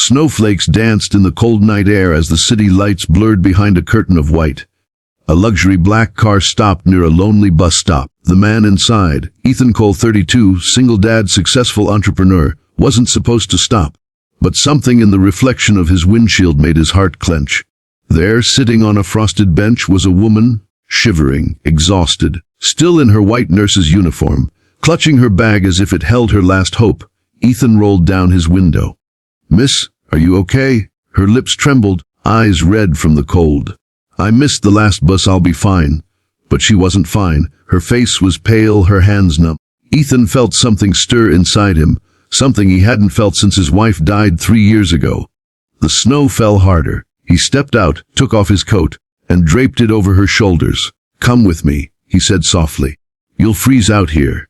Snowflakes danced in the cold night air as the city lights blurred behind a curtain of white. A luxury black car stopped near a lonely bus stop. The man inside, Ethan Cole, 32, single dad, successful entrepreneur, wasn't supposed to stop. But something in the reflection of his windshield made his heart clench. There, sitting on a frosted bench, was a woman, shivering, exhausted, still in her white nurse's uniform, clutching her bag as if it held her last hope. Ethan rolled down his window. "Miss, are you okay?" Her lips trembled, eyes red from the cold. "I missed the last bus, I'll be fine." But she wasn't fine. Her face was pale, her hands numb. Ethan felt something stir inside him, something he hadn't felt since his wife died 3 years ago. The snow fell harder. He stepped out, took off his coat, and draped it over her shoulders. "Come with me," he said softly. "You'll freeze out here."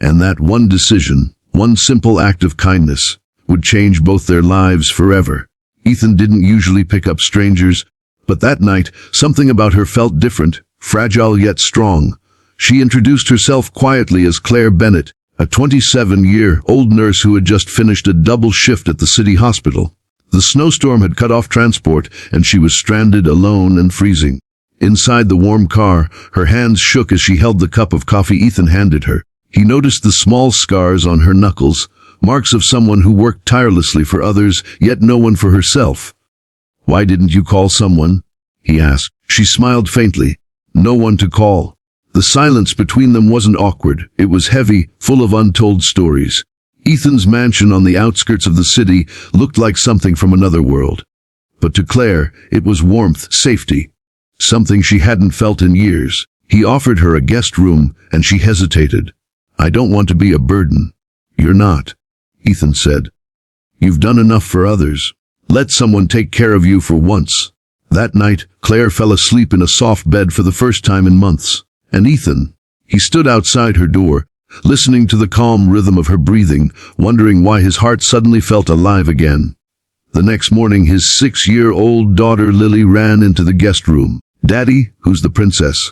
And that one decision, one simple act of kindness, would change both their lives forever. Ethan didn't usually pick up strangers, but that night, something about her felt different, fragile yet strong. She introduced herself quietly as Claire Bennett, a 27-year-old nurse who had just finished a double shift at the city hospital. The snowstorm had cut off transport, and she was stranded, alone and freezing. Inside the warm car, her hands shook as she held the cup of coffee Ethan handed her. He noticed the small scars on her knuckles, marks of someone who worked tirelessly for others, yet no one for herself. "Why didn't you call someone?" he asked. She smiled faintly. No one to call. The silence between them wasn't awkward. It was heavy, full of untold stories. Ethan's mansion on the outskirts of the city looked like something from another world. But to Claire, it was warmth, safety, something she hadn't felt in years. He offered her a guest room, and she hesitated. "I don't want to be a burden." "You're not," Ethan said. "You've done enough for others. Let someone take care of you for once." That night, Claire fell asleep in a soft bed for the first time in months. And Ethan, he stood outside her door, listening to the calm rhythm of her breathing, wondering why his heart suddenly felt alive again. The next morning, his 6-year-old daughter Lily ran into the guest room. "Daddy, who's the princess?"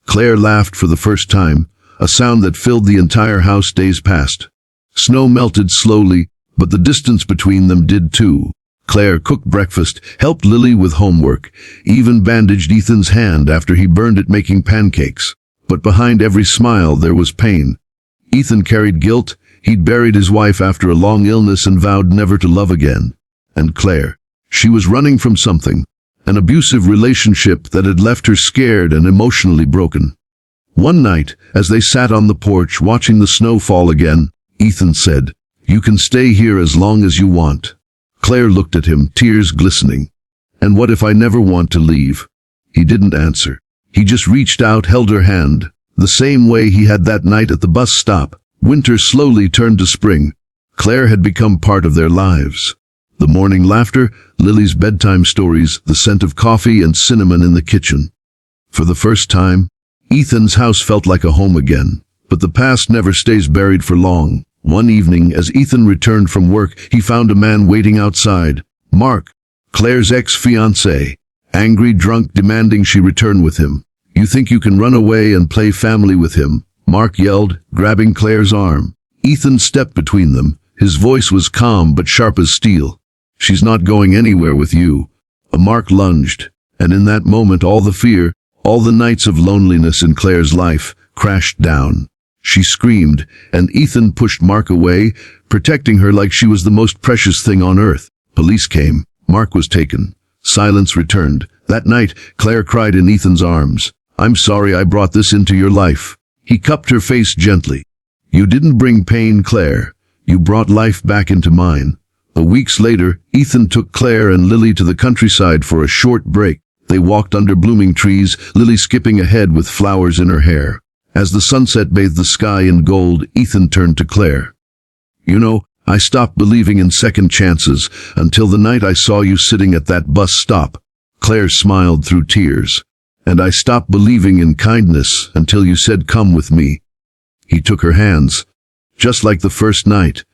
Claire laughed for the first time, a sound that filled the entire house. Days passed. Snow melted slowly, but the distance between them did too. Claire cooked breakfast, helped Lily with homework, even bandaged Ethan's hand after he burned it making pancakes. But behind every smile there was pain. Ethan carried guilt. He'd buried his wife after a long illness and vowed never to love again. And Claire, she was running from something, an abusive relationship that had left her scared and emotionally broken. One night, as they sat on the porch watching the snow fall again, Ethan said, "You can stay here as long as you want." Claire looked at him, tears glistening. "And what if I never want to leave?" He didn't answer. He just reached out, held her hand, the same way he had that night at the bus stop. Winter slowly turned to spring. Claire had become part of their lives. The morning laughter, Lily's bedtime stories, the scent of coffee and cinnamon in the kitchen. For the first time, Ethan's house felt like a home again. But the past never stays buried for long. One evening, as Ethan returned from work, he found a man waiting outside. Mark, Claire's ex-fiancé, angry, drunk, demanding she return with him. "You think you can run away and play family with him?" Mark yelled, grabbing Claire's arm. Ethan stepped between them. His voice was calm but sharp as steel. "She's not going anywhere with you." Mark lunged, and in that moment all the fear, all the nights of loneliness in Claire's life, crashed down. She screamed, and Ethan pushed Mark away, protecting her like she was the most precious thing on earth. Police came. Mark was taken. Silence returned. That night, Claire cried in Ethan's arms. "I'm sorry I brought this into your life." He cupped her face gently. "You didn't bring pain, Claire. You brought life back into mine." Weeks later, Ethan took Claire and Lily to the countryside for a short break. They walked under blooming trees, Lily skipping ahead with flowers in her hair. As the sunset bathed the sky in gold, Ethan turned to Claire. "You know, I stopped believing in second chances until the night I saw you sitting at that bus stop." Claire smiled through tears. "And I stopped believing in kindness until you said, 'Come with me.'" He took her hands, just like the first night,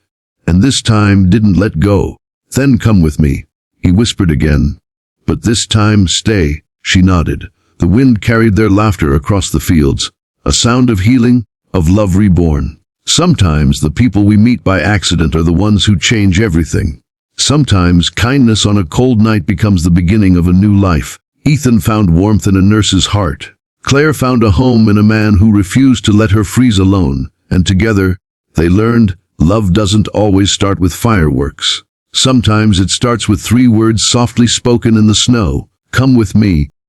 and this time didn't let go. "Then come with me," he whispered again. "But this time stay." She nodded. The wind carried their laughter across the fields, a sound of healing, of love reborn. Sometimes the people we meet by accident are the ones who change everything. Sometimes, kindness on a cold night becomes the beginning of a new life. Ethan found warmth in a nurse's heart. Claire found a home in a man who refused to let her freeze alone, and together, they learned, love doesn't always start with fireworks. Sometimes it starts with 3 words softly spoken in the snow. Come with me.